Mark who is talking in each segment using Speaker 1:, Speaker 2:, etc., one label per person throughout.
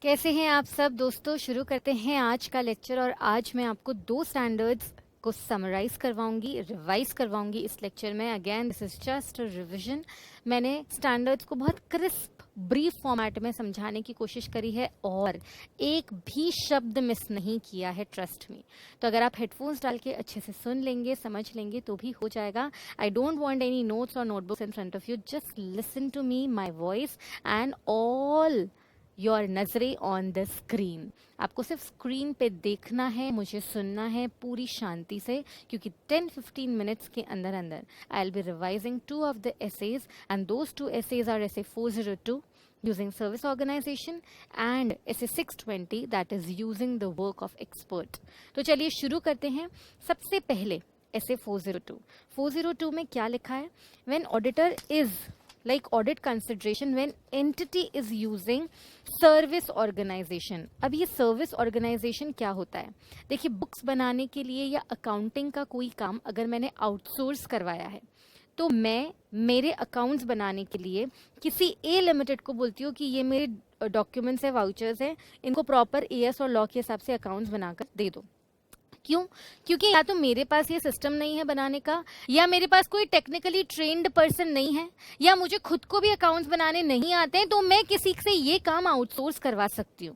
Speaker 1: कैसे हैं आप सब दोस्तों। शुरू करते हैं आज का लेक्चर। और आज मैं आपको 2 स्टैंडर्ड्स को समराइज करवाऊंगी, रिवाइज करवाऊंगी इस लेक्चर में। Again this is just a revision. मैंने स्टैंडर्ड्स को बहुत क्रिस्प ब्रीफ फॉर्मेट में समझाने की कोशिश करी है और एक भी शब्द मिस नहीं किया है, ट्रस्ट मी। तो अगर आप हेडफोन्स डाल के अच्छे से सुन लेंगे, समझ लेंगे तो भी हो जाएगा। I don't want any notes और notebooks in front of you, just listen to me, my voice and all your नजरें ऑन द स्क्रीन। आपको सिर्फ स्क्रीन पे देखना है, मुझे सुनना है पूरी शांति से, क्योंकि 10-15 मिनट्स के अंदर अंदर I will be revising 2 of the essays and those 2 essays are essay 402 using service organization and essay 620 that is using the work of expert। तो चलिए शुरू करते हैं। सबसे पहले essay 402 में क्या लिखा है? When auditor is like audit consideration when entity is using service organization। अब ये सर्विस ऑर्गेनाइजेशन क्या होता है? देखिए, बुक्स बनाने के लिए या अकाउंटिंग का कोई काम अगर मैंने आउटसोर्स करवाया है तो मैं मेरे अकाउंट्स बनाने के लिए किसी ए लिमिटेड को बोलती हूँ कि ये मेरे डॉक्यूमेंट्स है, वाउचर्स है, इनको प्रॉपर एएस और लॉ के हिसाब से अकाउंट्स बनाकर दे दो। क्यों? क्योंकि या तो मेरे पास ये सिस्टम नहीं है बनाने का, या मेरे पास कोई टेक्निकली ट्रेन्ड पर्सन नहीं है, या मुझे खुद को भी अकाउंट्स बनाने नहीं आते हैं, तो मैं किसी से ये काम आउटसोर्स करवा सकती हूँ।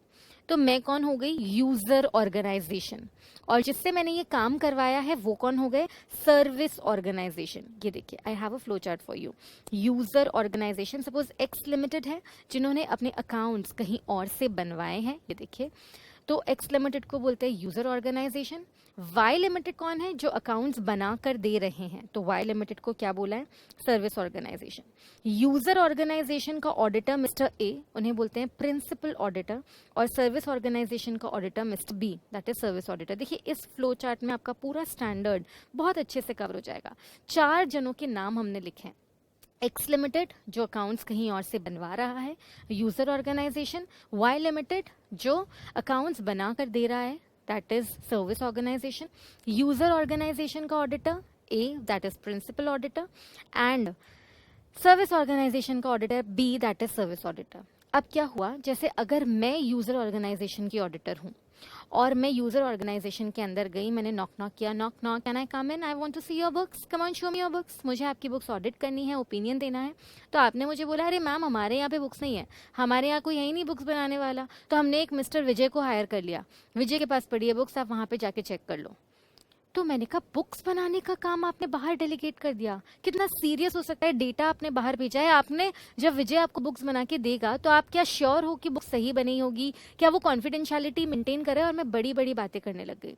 Speaker 1: तो मैं कौन हो गई? User organisation. और जिससे मैंने ये काम करवाया है वो कौन हो गए? Service organisation. ये देखिए, I have a flow chart for you. User organisation, suppose X limited है जिन्होंने अपने अकाउंट्स कहीं और से बनवाए हैं, ये देखिए, तो एक्स लिमिटेड को बोलते हैं यूजर ऑर्गेनाइजेशन। वाई लिमिटेड कौन है? जो अकाउंट्स बना कर दे रहे हैं, तो वाई लिमिटेड को क्या बोला है? Service organisation. यूजर ऑर्गेनाइजेशन का ऑडिटर मिस्टर ए, उन्हें बोलते हैं प्रिंसिपल ऑडिटर, और सर्विस ऑर्गेनाइजेशन का auditor Mister B, that is service auditor. देखिए, इस फ्लो चार्ट में आपका पूरा स्टैंडर्ड बहुत अच्छे से कवर हो जाएगा। 4 जनों के नाम हमने लिखे हैं। एक्स लिमिटेड जो अकाउंट्स कहीं और से बनवा रहा है, यूजर ऑर्गेनाइजेशन। वाई लिमिटेड जो अकाउंट्स बना कर दे रहा है, that is service organisation. User organisation का auditor A, that is principal auditor, and service organisation का auditor B, that is service auditor. अब क्या हुआ? जैसे अगर मैं यूजर ऑर्गेनाइजेशन की ऑडिटर हूँ और मैं यूजर ऑर्गेनाइजेशन के अंदर गई, मैंने नॉक नॉक किया, knock knock, can I come in, I want to see your books, come on show me your books, मुझे आपकी बुक्स ऑडिट करनी है, ओपिनियन देना है। तो आपने मुझे बोला, अरे मैम हमारे यहाँ पे बुक्स नहीं है, हमारे यहाँ कोई है ही नहीं बुक्स बनाने वाला। तो हमने एक मिस्टर विजय को हायर कर लिया, विजय के पास पड़ी है बुक्स, आप वहाँ पे जाके चेक कर लो। तो मैंने कहा, बुक्स बनाने का काम आपने बाहर डेलीगेट कर दिया, कितना सीरियस हो सकता है? डेटा आपने बाहर भेजा है, आपने जब विजय आपको बुक्स बना के देगा तो आप क्या श्योर हो कि बुक सही बनी होगी? क्या वो कॉन्फिडेंशियलिटी मेंटेन करे? और मैं बड़ी बड़ी बातें करने लग गई।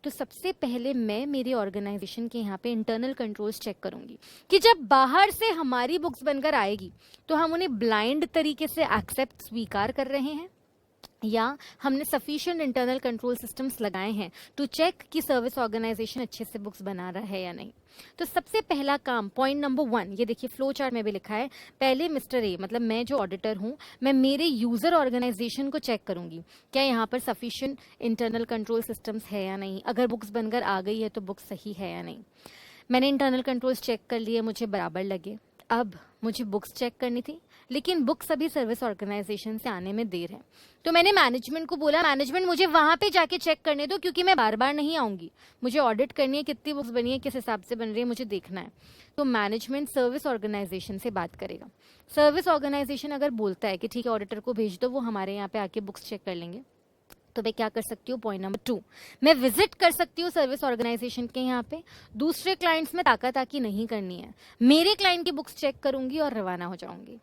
Speaker 1: तो सबसे पहले मैं मेरी ऑर्गेनाइजेशन के यहाँ पे इंटरनल कंट्रोल्स चेक करूंगी कि जब बाहर से हमारी बुक्स बनकर आएगी तो हम उन्हें ब्लाइंड तरीके से एक्सेप्ट, स्वीकार कर रहे हैं, या हमने सफिशिएंट इंटरनल कंट्रोल सिस्टम्स लगाए हैं टू चेक कि सर्विस ऑर्गेनाइजेशन अच्छे से बुक्स बना रहा है या नहीं। तो सबसे पहला काम, पॉइंट नंबर 1, ये देखिए फ्लो चार्ट में भी लिखा है, पहले मिस्टर ए, मतलब मैं जो ऑडिटर हूं, मैं मेरे यूजर ऑर्गेनाइजेशन को चेक करूंगी, क्या यहाँ पर सफिशिएंट इंटरनल कंट्रोल सिस्टम्स है या नहीं। अगर बुक्स बनकर आ गई है तो बुक सही है या नहीं। मैंने इंटरनल कंट्रोल्स चेक कर लिए, मुझे बराबर लगे। अब मुझे बुक्स चेक करनी थी, लेकिन बुक्स अभी सर्विस ऑर्गेनाइजेशन से आने में देर है। तो मैंने मैनेजमेंट को बोला, मैनेजमेंट मुझे वहां पे जाके चेक करने दो, क्योंकि मैं बार बार नहीं आऊंगी, मुझे ऑडिट करनी है, कितनी बुक्स बनी है, किस हिसाब से बन रही है, मुझे देखना है। तो मैनेजमेंट सर्विस ऑर्गेनाइजेशन से बात करेगा। सर्विस ऑर्गेनाइजेशन अगर बोलता है कि ठीक है ऑडिटर को भेज दो, वो हमारे यहाँ पे आके बुक्स चेक कर लेंगे, तो मैं क्या कर सकती हूँ? पॉइंट नंबर 2, मैं विजिट कर सकती हूँ सर्विस ऑर्गेनाइजेशन के यहाँ पे। दूसरे क्लाइंट्स में ताकी नहीं करनी है, मेरे क्लाइंट की बुक्स चेक करूंगी और रवाना हो जाऊंगी।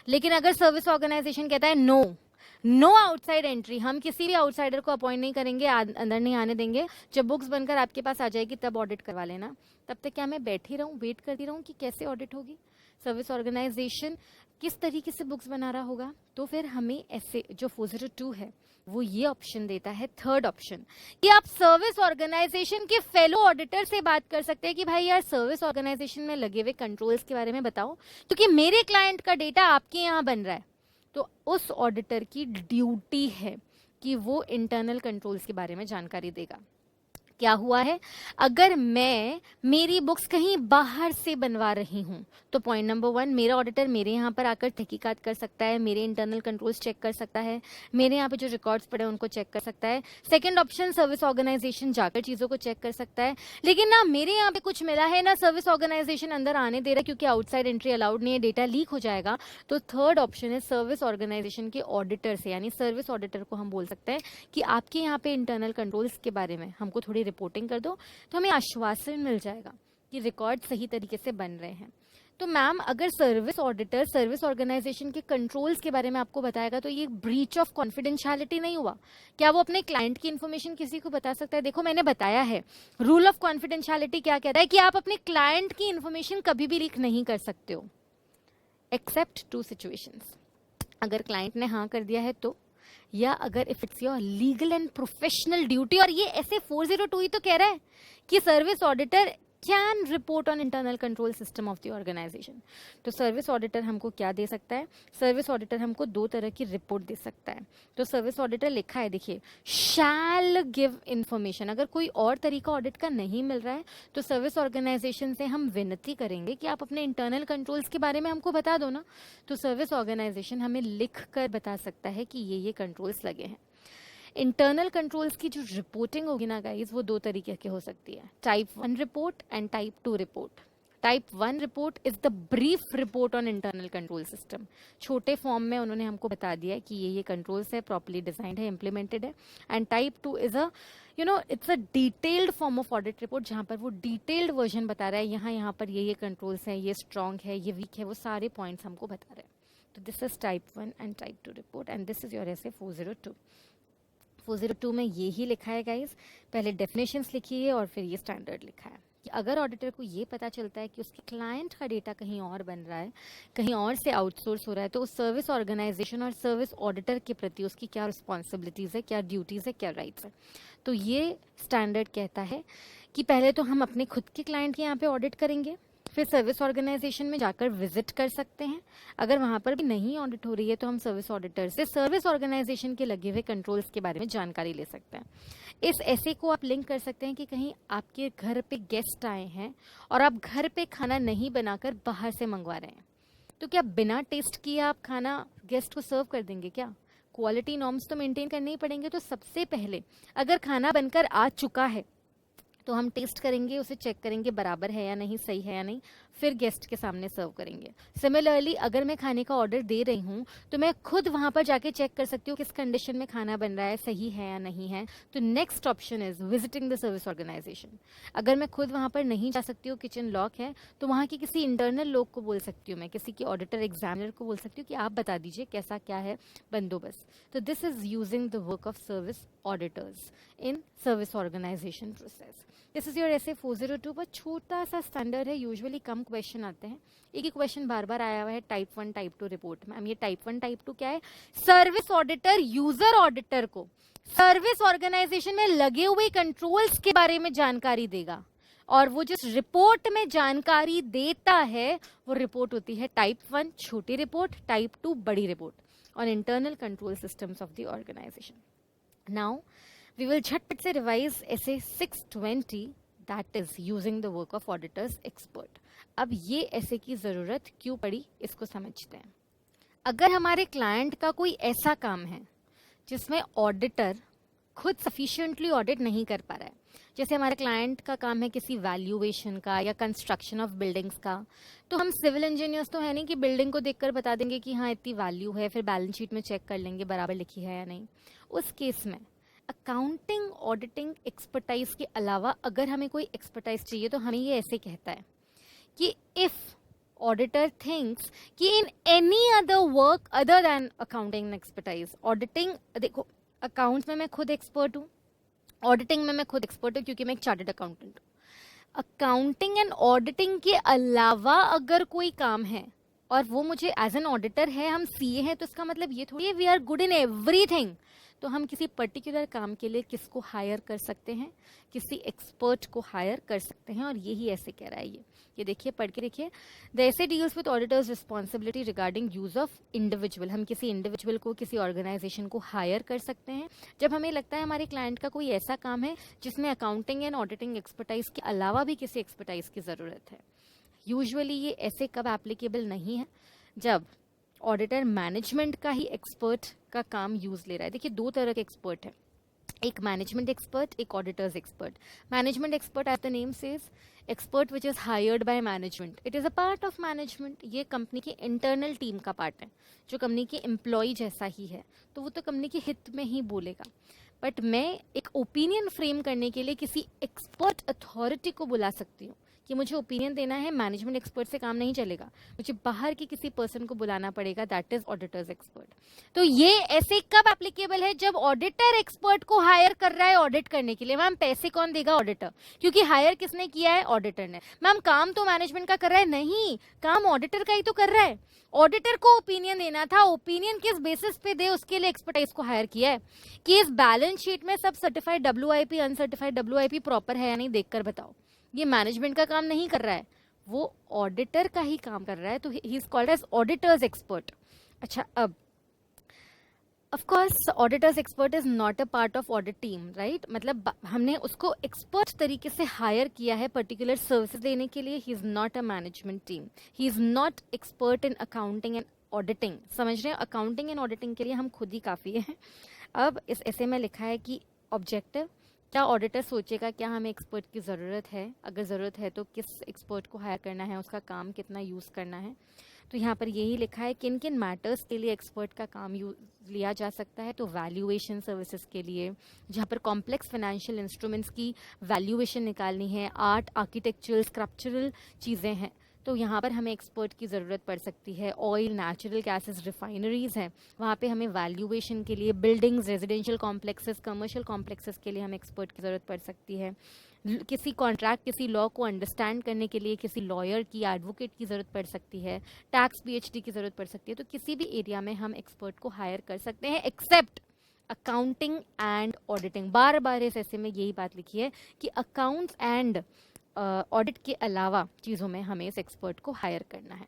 Speaker 1: लेकिन अगर सर्विस ऑर्गेनाइजेशन कहता है नो आउटसाइड एंट्री, हम किसी भी आउटसाइडर को अपॉइंट नहीं करेंगे, अंदर नहीं आने देंगे, जब बुक्स बनकर आपके पास आ जाएगी तब ऑडिट करवा लेना, तब तक क्या मैं बैठी रहूं, वेट करती रहूं कि कैसे ऑडिट होगी? सर्विस ऑर्गेनाइजेशन किस तरीके से बुक्स बना रहा होगा? तो फिर हमें ऐसे जो 402 है वो ये ऑप्शन देता है, थर्ड ऑप्शन, कि आप सर्विस ऑर्गेनाइजेशन के फेलो ऑडिटर से बात कर सकते हैं कि भाई यार सर्विस ऑर्गेनाइजेशन में लगे हुए कंट्रोल्स के बारे में बताओ, क्योंकि मेरे क्लाइंट का डेटा आपके यहाँ बन रहा है। तो उस ऑडिटर की ड्यूटी है कि वो इंटरनल कंट्रोल्स के बारे में जानकारी देगा। क्या हुआ है, अगर मैं मेरी बुक्स कहीं बाहर से बनवा रही हूं तो पॉइंट नंबर 1, मेरा ऑडिटर मेरे यहाँ पर आकर तहकीकात कर सकता है, मेरे इंटरनल कंट्रोल्स चेक कर सकता है, मेरे यहाँ पे जो रिकॉर्ड्स पड़े हैं उनको चेक कर सकता है। सेकंड ऑप्शन, सर्विस ऑर्गेनाइजेशन जाकर चीज़ों को चेक कर सकता है, लेकिन ना मेरे यहाँ पे कुछ मिला है ना सर्विस ऑर्गेनाइजेशन अंदर आने दे रहा है क्योंकि आउटसाइड एंट्री अलाउड नहीं है, डेटा लीक हो जाएगा। तो थर्ड ऑप्शन है सर्विस ऑर्गेनाइजेशन के ऑडिटर से, यानी सर्विस ऑडिटर को हम बोल सकते हैं कि आपके यहाँ पे इंटरनल कंट्रोल्स के बारे में हमको थोड़ी रिपोर्टिंग कर दो, तो हमें आश्वासन मिल जाएगा कि रिकॉर्ड सही तरीके से बन रहे हैं। तो मैम अगर सर्विस ऑडिटर सर्विस ऑर्गेनाइजेशन के कंट्रोल्स के बारे में आपको बताएगा तो ये ब्रीच ऑफ कॉन्फिडेंशियलिटी नहीं हुआ? क्या वो अपने क्लाइंट की इन्फॉर्मेशन किसी को बता सकता है? देखो मैंने बताया है रूल ऑफ कॉन्फिडेंशियलिटी क्या कहता है कि आप अपने क्लाइंट की इन्फॉर्मेशन कभी भी लीक नहीं कर सकते हो एक्सेप्ट 2 सिचुएशंस। अगर क्लाइंट ने हाँ कर दिया है तो, या अगर if it's your legal and professional duty. और ये ऐसे 402 ही तो कह रहा है कि service auditor can report on internal control system of the organisation. तो सर्विस ऑडिटर हमको क्या दे सकता है? सर्विस ऑडिटर हमको 2 तरह की रिपोर्ट दे सकता है। तो सर्विस ऑडिटर लिखा है, देखिए, शैल गिव इंफॉर्मेशन। अगर कोई और तरीका ऑडिट का नहीं मिल रहा है तो सर्विस ऑर्गेनाइजेशन से हम विनती करेंगे कि आप अपने इंटरनल कंट्रोल्स के बारे में हमको बता दो ना। तो सर्विस ऑर्गेनाइजेशन हमें लिख कर बता सकता है कि ये कंट्रोल्स लगे हैं। इंटरनल कंट्रोल्स की जो रिपोर्टिंग होगी ना गाइज, वो 2 तरीके की हो सकती है, type 1 report and type 2 report. Type 1 report is the brief report on internal control system. छोटे फॉर्म में उन्होंने हमको बता दिया है कि ये कंट्रोल्स है, प्रॉपर्ली डिजाइंड है, इम्प्लीमेंटेड है। And type 2 is a it's a detailed form of audit report, जहां पर वो डिटेल्ड वर्जन बता रहा है, यहाँ पर ये कंट्रोल्स हैं, ये स्ट्रॉन्ग है, ये वीक है, वो सारे पॉइंट्स हमको बता रहे हैं। तो this is type 1 and type 2 report and this is your SA 402। 402 में ये ही लिखा है गाइज, पहले डेफिनेशंस लिखी है और फिर ये स्टैंडर्ड लिखा है कि अगर ऑडिटर को ये पता चलता है कि उसके क्लाइंट का डेटा कहीं और बन रहा है, कहीं और से आउटसोर्स हो रहा है, तो उस सर्विस ऑर्गेनाइजेशन और सर्विस ऑडिटर के प्रति उसकी क्या रिस्पॉन्सिबिलिटीज़ है, क्या ड्यूटीज़ है, क्या राइट्स है। तो ये स्टैंडर्ड कहता है कि पहले तो हम अपने खुद के क्लाइंट के यहाँ पे ऑडिट करेंगे, फिर सर्विस ऑर्गेनाइजेशन में जाकर विजिट कर सकते हैं। अगर वहां पर भी नहीं ऑडिट हो रही है तो हम सर्विस ऑडिटर से सर्विस ऑर्गेनाइजेशन के लगे हुए कंट्रोल्स के बारे में जानकारी ले सकते हैं। इस ऐसे को आप लिंक कर सकते हैं कि कहीं आपके घर पे गेस्ट आए हैं और आप घर पे खाना नहीं बनाकर बाहर से मंगवा रहे हैं, तो क्या बिना टेस्ट किए आप खाना गेस्ट को सर्व कर देंगे? क्या क्वालिटी नॉर्म्स तो मेंटेन करने ही पड़ेंगे। तो सबसे पहले अगर खाना बनकर आ चुका है तो हम टेस्ट करेंगे, उसे चेक करेंगे बराबर है या नहीं, सही है या नहीं, फिर गेस्ट के सामने सर्व करेंगे। सिमिलरली अगर मैं खाने का ऑर्डर दे रही हूँ तो मैं खुद वहां पर जाके चेक कर सकती हूँ किस कंडीशन में खाना बन रहा है, सही है या नहीं है। तो next option is visiting the service organisation. अगर मैं खुद वहां पर नहीं जा सकती हूँ, किचन लॉक है, तो वहां की किसी इंटरनल लोग को बोल सकती हूँ, मैं किसी की ऑडिटर एग्जामिनर को बोल सकती हूँ कि आप बता दीजिए कैसा क्या है बंदोबस्त। तो this is using the work of service auditors in service organisation process. This is your SA 402 पर छोटा सा स्टैंडर्ड है, यूजुअली कम क्वेश्चन आते हैं। एक ही क्वेश्चन बार बार आया हुआ है टाइप 1 टाइप 2 रिपोर्ट में। ये टाइप 1 टाइप 2 क्या है? सर्विस ऑडिटर यूजर ऑडिटर को सर्विस ऑर्गेनाइजेशन में लगे हुए कंट्रोल्स के बारे में जानकारी देगा, और वो जिस रिपोर्ट में जानकारी देता है वो रिपोर्ट होती है टाइप 1 छोटी रिपोर्ट, टाइप 2 बड़ी report on internal control systems of the organisation. Now we will झटपट से revise SA 620 that is using the work of auditors expert. अब ये ऐसे की जरूरत क्यों पड़ी इसको समझते हैं। अगर हमारे क्लाइंट का कोई ऐसा काम है जिसमें ऑडिटर खुद सफिशिएंटली ऑडिट नहीं कर पा रहा है, जैसे हमारे क्लाइंट का काम है किसी वैल्यूएशन का या कंस्ट्रक्शन ऑफ बिल्डिंग्स का, तो हम सिविल इंजीनियर्स तो है नहीं कि बिल्डिंग को देखकर बता देंगे कि हाँ इतनी वैल्यू है, फिर बैलेंस शीट में चेक कर लेंगे बराबर लिखी है या नहीं। उस केस में अकाउंटिंग ऑडिटिंग एक्सपर्टाइज के अलावा अगर हमें कोई एक्सपर्टाइज चाहिए तो हमें ये ऐसे कहता है कि इफ ऑडिटर थिंक्स कि in any other work other than accounting expertise, auditing, देखो अकाउंट्स में मैं खुद एक्सपर्ट हूँ, ऑडिटिंग में मैं खुद एक्सपर्ट हूँ क्योंकि मैं एक चार्टर्ड अकाउंटेंट हूँ। अकाउंटिंग एंड ऑडिटिंग के अलावा अगर कोई काम है और वो मुझे एज एन ऑडिटर है, हम सीए हैं, तो इसका मतलब ये थोड़ी है we are good in everything. तो हम किसी पर्टिकुलर काम के लिए किसको हायर कर सकते हैं, किसी एक्सपर्ट को हायर कर सकते हैं, और यही ऐसे कह रहा है ये देखिए, पढ़ के देखिए। द ऐसे deals with auditors responsibility regarding use of individual. हम किसी इंडिविजुअल को, किसी ऑर्गेनाइजेशन को हायर कर सकते हैं जब हमें लगता है हमारे क्लाइंट का कोई ऐसा काम है जिसमें अकाउंटिंग एंड ऑडिटिंग एक्सपर्टाइज के अलावा भी किसी एक्सपर्टाइज की ज़रूरत है। यूजुअली ये ऐसे कब एप्लीकेबल नहीं है, जब ऑडिटर मैनेजमेंट का ही एक्सपर्ट का काम यूज ले रहा है। देखिए, दो तरह के एक्सपर्ट है, एक मैनेजमेंट एक्सपर्ट, एक auditors expert. Management expert as the name says, expert which is hired by management, it is a part of management. ये कंपनी की इंटरनल टीम का पार्ट है, जो कंपनी के एम्प्लॉय जैसा ही है, तो वो तो कंपनी के हित में ही बोलेगा। बट मैं एक ओपिनियन फ्रेम करने के लिए किसी एक्सपर्ट अथॉरिटी को बुला सकती हूँ कि मुझे ओपिनियन देना है, मैनेजमेंट एक्सपर्ट से काम नहीं चलेगा, मुझे बाहर के किसी पर्सन को बुलाना पड़ेगा, दैट इज ऑडिटर्स एक्सपर्ट। तो ये ऐसे कब एप्लीकेबल है, जब ऑडिटर एक्सपर्ट को हायर कर रहा है ऑडिट करने के लिए। मैम पैसे कौन देगा, ऑडिटर, क्योंकि हायर किसने किया है, ऑडिटर ने। मैम काम तो मैनेजमेंट का कर रहा है, नहीं, काम ऑडिटर का ही तो कर रहा है। ऑडिटर को ओपिनियन देना था, ओपिनियन किस बेसिस पे दे, उसके लिए एक्सपर्टाइज को हायर किया है कि इस बैलेंस शीट में सब certified WIP, uncertified WIP proper है या नहीं, देखकर बताओ। ये मैनेजमेंट का काम नहीं कर रहा है, वो ऑडिटर का ही काम कर रहा है, तो he is called as auditors expert. अच्छा, अब of course auditors expert is not a part of audit team, right. मतलब हमने उसको एक्सपर्ट तरीके से हायर किया है पर्टिकुलर सर्विसेज देने के लिए। He is not a management team, he is not expert in accounting and auditing. समझ रहे हैं, अकाउंटिंग एंड ऑडिटिंग के लिए हम खुद ही काफ़ी हैं। अब इस ऐसे में लिखा है कि ऑब्जेक्टिव, क्या ऑडिटर सोचेगा क्या हमें एक्सपर्ट की ज़रूरत है, अगर ज़रूरत है तो किस एक्सपर्ट को हायर करना है, उसका काम कितना यूज़ करना है। तो यहाँ पर यही लिखा है किन किन मैटर्स के लिए एक्सपर्ट का काम लिया जा सकता है। तो वैल्यूएशन सर्विसेज के लिए, जहाँ पर कॉम्प्लेक्स फाइनेंशियल इंस्ट्रूमेंट्स की वैल्यूएशन निकालनी है, आर्ट, आर्किटेक्चरल, स्क्रप्चरल चीज़ें हैं, तो यहाँ पर हमें एक्सपर्ट की ज़रूरत पड़ सकती है। ऑयल, नेचुरल गैसेस, रिफाइनरीज हैं, वहाँ पे हमें वैल्यूएशन के लिए, buildings, residential complexes, commercial complexes के लिए हमें एक्सपर्ट की ज़रूरत पड़ सकती है। किसी कॉन्ट्रैक्ट, किसी लॉ को अंडरस्टैंड करने के लिए किसी लॉयर की, एडवोकेट की ज़रूरत पड़ सकती है। टैक्स PhD की ज़रूरत पड़ सकती है। तो किसी भी एरिया में हम एक्सपर्ट को हायर कर सकते हैं, एक्सेप्ट अकाउंटिंग एंड ऑडिटिंग। बार बार इस ऐसे में यही बात लिखी है कि अकाउंट्स एंड ऑडिट के अलावा चीज़ों में हमें इस एक्सपर्ट को हायर करना है।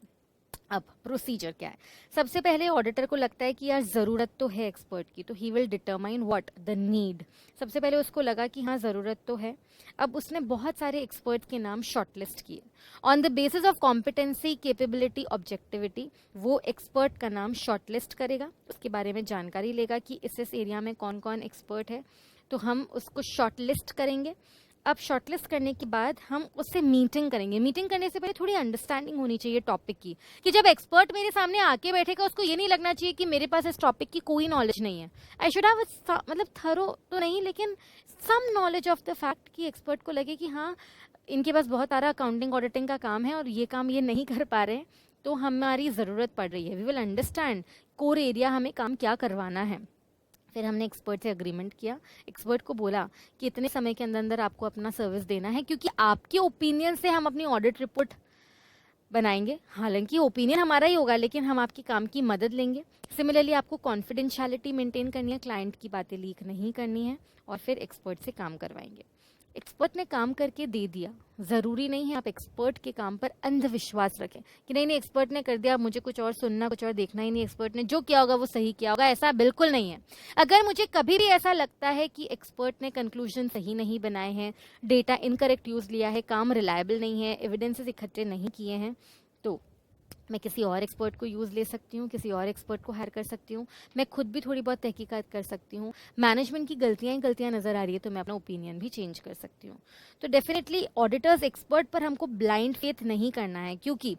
Speaker 1: अब प्रोसीजर क्या है, सबसे पहले ऑडिटर को लगता है कि यार ज़रूरत तो है एक्सपर्ट की, तो he will determine what the need. सबसे पहले उसको लगा कि हाँ ज़रूरत तो है। अब उसने बहुत सारे एक्सपर्ट के नाम शॉर्टलिस्ट किए on the basis of competency, capability, objectivity. वो एक्सपर्ट का नाम शॉर्टलिस्ट करेगा, उसके बारे में जानकारी लेगा कि इस एरिया में कौन कौन एक्सपर्ट है, तो हम उसको शॉर्टलिस्ट करेंगे। अब शॉर्टलिस्ट करने के बाद हम उससे मीटिंग करेंगे। मीटिंग करने से पहले थोड़ी अंडरस्टैंडिंग होनी चाहिए टॉपिक की, कि जब एक्सपर्ट मेरे सामने आके बैठेगा उसको ये नहीं लगना चाहिए कि मेरे पास इस टॉपिक की कोई नॉलेज नहीं है। आई शुड हैव मतलब थरो तो नहीं, लेकिन some knowledge of the fact, कि एक्सपर्ट को लगे कि हाँ इनके पास बहुत सारा अकाउंटिंग ऑडिटिंग का काम है और ये काम ये नहीं कर पा रहे हैं, तो हमारी ज़रूरत पड़ रही है। We will understand core area हमें काम क्या करवाना है। फिर हमने एक्सपर्ट से एग्रीमेंट किया, एक्सपर्ट को बोला कि इतने समय के अंदर अंदर आपको अपना सर्विस देना है, क्योंकि आपके ओपिनियन से हम अपनी ऑडिट रिपोर्ट बनाएंगे। हालांकि ओपिनियन हमारा ही होगा, लेकिन हम आपकी काम की मदद लेंगे। सिमिलरली आपको कॉन्फिडेंशियलिटी मेंटेन करनी है, क्लाइंट की बातें लीक नहीं करनी है, और फिर एक्सपर्ट से काम करवाएंगे। एक्सपर्ट ने काम करके दे दिया, ज़रूरी नहीं है आप एक्सपर्ट के काम पर अंधविश्वास रखें कि नहीं एक्सपर्ट ने कर दिया, मुझे कुछ और सुनना, कुछ और देखना ही नहीं, एक्सपर्ट ने जो किया होगा वो सही किया होगा। ऐसा बिल्कुल नहीं है। अगर मुझे कभी भी ऐसा लगता है कि एक्सपर्ट ने कंक्लूजन सही नहीं बनाए हैं, डेटा इनकरेक्ट यूज़ लिया है, काम रिलायबल नहीं है, एविडेंसेस इकट्ठे नहीं किए हैं, तो मैं किसी और एक्सपर्ट को यूज़ ले सकती हूँ, किसी और एक्सपर्ट को हायर कर सकती हूँ। मैं खुद भी थोड़ी बहुत तहकीकात कर सकती हूँ। मैनेजमेंट की गलतियाँ ही गलतियाँ नज़र आ रही है, तो मैं अपना ओपिनियन भी चेंज कर सकती हूँ। तो डेफिनेटली ऑडिटर्स एक्सपर्ट पर हमको ब्लाइंड फेथ नहीं करना है, क्योंकि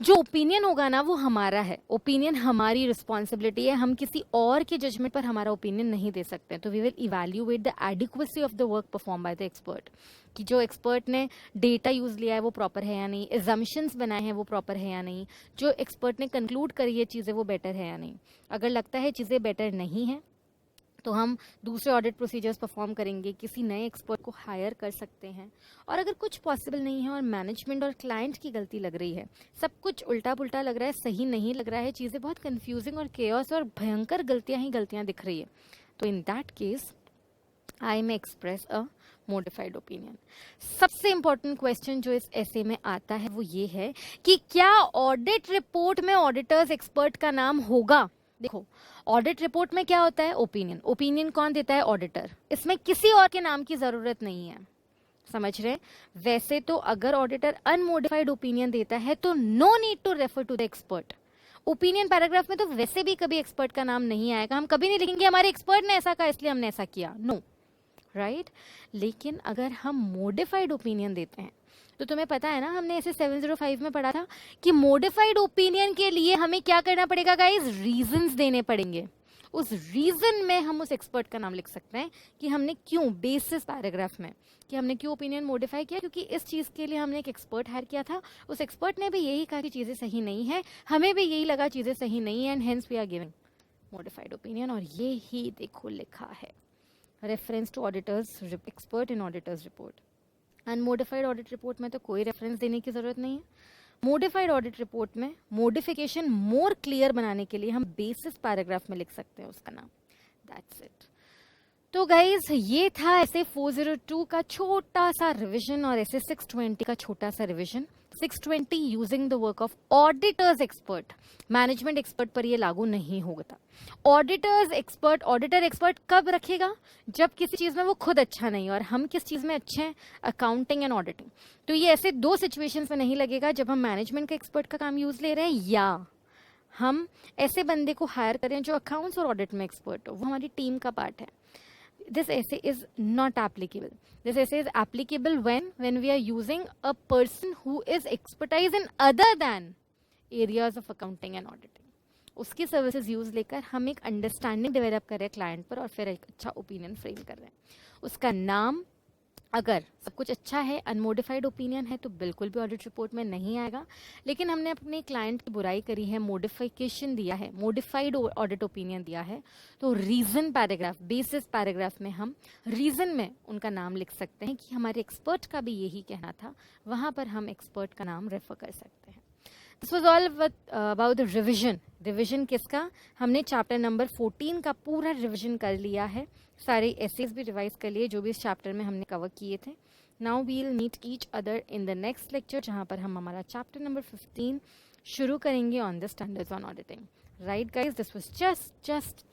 Speaker 1: जो ओपिनियन होगा ना वो हमारा है, ओपिनियन हमारी रिस्पॉन्सिबिलिटी है। हम किसी और के जजमेंट पर हमारा ओपिनियन नहीं दे सकते। तो we will evaluate the adequacy of the work perform by the expert, कि जो एक्सपर्ट ने डेटा यूज़ लिया है वो प्रॉपर है या नहीं, एजम्पशंस बनाए हैं वो प्रॉपर है या नहीं, जो एक्सपर्ट ने कंक्लूड करी है चीज़ें वो बेटर है या नहीं। अगर लगता है चीज़ें बेटर नहीं हैं, तो हम दूसरे ऑडिट प्रोसीजर्स परफॉर्म करेंगे, किसी नए एक्सपर्ट को हायर कर सकते हैं। और अगर कुछ पॉसिबल नहीं है और मैनेजमेंट और क्लाइंट की गलती लग रही है, सब कुछ उल्टा पुल्टा लग रहा है, सही नहीं लग रहा है, चीज़ें बहुत कंफ्यूजिंग और केओस और भयंकर गलतियां ही गलतियां दिख रही है, तो in that case I may express a modified opinion. सबसे इंपॉर्टेंट क्वेश्चन जो इस ऐसे में आता है वो ये है कि क्या ऑडिट रिपोर्ट में ऑडिटर्स एक्सपर्ट का नाम होगा। देखो, ऑडिट रिपोर्ट में क्या होता है, ओपिनियन। ओपिनियन कौन देता है, ऑडिटर। इसमें किसी और के नाम की जरूरत नहीं है, समझ रहे। वैसे तो अगर ऑडिटर अनमोडिफाइड ओपिनियन देता है तो no need to refer to the expert. Opinion paragraph में तो वैसे भी कभी एक्सपर्ट का नाम नहीं आएगा, हम कभी नहीं लिखेंगे हमारे एक्सपर्ट ने ऐसा कहा इसलिए हमने ऐसा किया, नो, राइट। लेकिन अगर हम मोडिफाइड ओपिनियन देते हैं तो तुम्हें पता है ना, हमने ऐसे 705 में पढ़ा था कि मोडिफाइड ओपिनियन के लिए हमें क्या करना पड़ेगा गाइस, रीजंस देने पड़ेंगे। उस रीजन में हम उस एक्सपर्ट का नाम लिख सकते हैं कि हमने क्यों, बेसिस पैराग्राफ में, कि हमने क्यों ओपिनियन मॉडिफाई किया, क्योंकि इस चीज के लिए हमने एक एक्सपर्ट हायर किया था, उस एक्सपर्ट ने भी यही कहा कि चीजें सही नहीं है, हमें भी यही लगा चीजें सही नहीं है, and hence we are giving modified opinion. और ये ही देखो लिखा है, reference to auditors expert in auditors report. Unmodified audit report में तो कोई रेफरेंस देने की जरूरत नहीं है। मोडिफाइड ऑडिट रिपोर्ट में मोडिफिकेशन मोर क्लियर बनाने के लिए हम बेसिस पैराग्राफ में लिख सकते हैं उसका नाम। That's it. तो गाइज ये था ऐसे 402 का छोटा सा रिवीजन और ऐसे 620 का छोटा सा revision. 620 using the work of auditors expert, management expert पर ये लागू नहीं होगा। ऑडिटर्स एक्सपर्ट, ऑडिटर एक्सपर्ट कब रखेगा, जब किसी चीज में वो खुद अच्छा नहीं, और हम किस चीज में अच्छे हैं, अकाउंटिंग एंड ऑडिटिंग। तो ये ऐसे दो सिचुएशंस में नहीं लगेगा, जब हम मैनेजमेंट के एक्सपर्ट का काम यूज ले रहे हैं या हम ऐसे बंदे को हायर करें जो अकाउंट्स और ऑडिट में एक्सपर्ट हो, वो हमारी टीम का पार्ट है। This essay is not applicable. This essay is applicable when we are using a person who is expertise in other than areas of accounting and auditing. उसकी services use लेकर हम एक understanding develop कर रहे हैं client पर और फिर एक अच्छा ओपिनियन फ्रेम कर रहे हैं। उसका नाम, अगर सब कुछ अच्छा है, अनमोडिफाइड ओपिनियन है, तो बिल्कुल भी ऑडिट रिपोर्ट में नहीं आएगा। लेकिन हमने अपने क्लाइंट की बुराई करी है, मोडिफिकेशन दिया है, मोडिफाइड ऑडिट ओपिनियन दिया है, तो रीजन पैराग्राफ, बेसिस पैराग्राफ में हम रीजन में उनका नाम लिख सकते हैं कि हमारे एक्सपर्ट का भी यही कहना था, वहां पर हम एक्सपर्ट का नाम रेफर कर सकते हैं। This was all about the revision. Revision किसका, हमने चैप्टर नंबर 14 का पूरा रिविजन कर लिया है, सारे एसेज भी रिवाइज कर लिए जो भी इस चैप्टर में हमने कवर किए थे। Now we will meet each other in the next lecture, जहां पर हम हमारा चैप्टर नंबर 15 शुरू करेंगे on the standards on auditing. Right guys, this was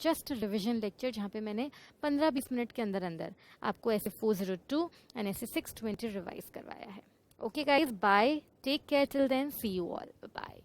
Speaker 1: just revision lecture, जहां पे मैंने 15-20 मिनट के अंदर अंदर आपको ऐसे 402 एंड ऐसे 620 रिवाइज करवाया है। Okay guys, bye, take care till then, see you all, bye.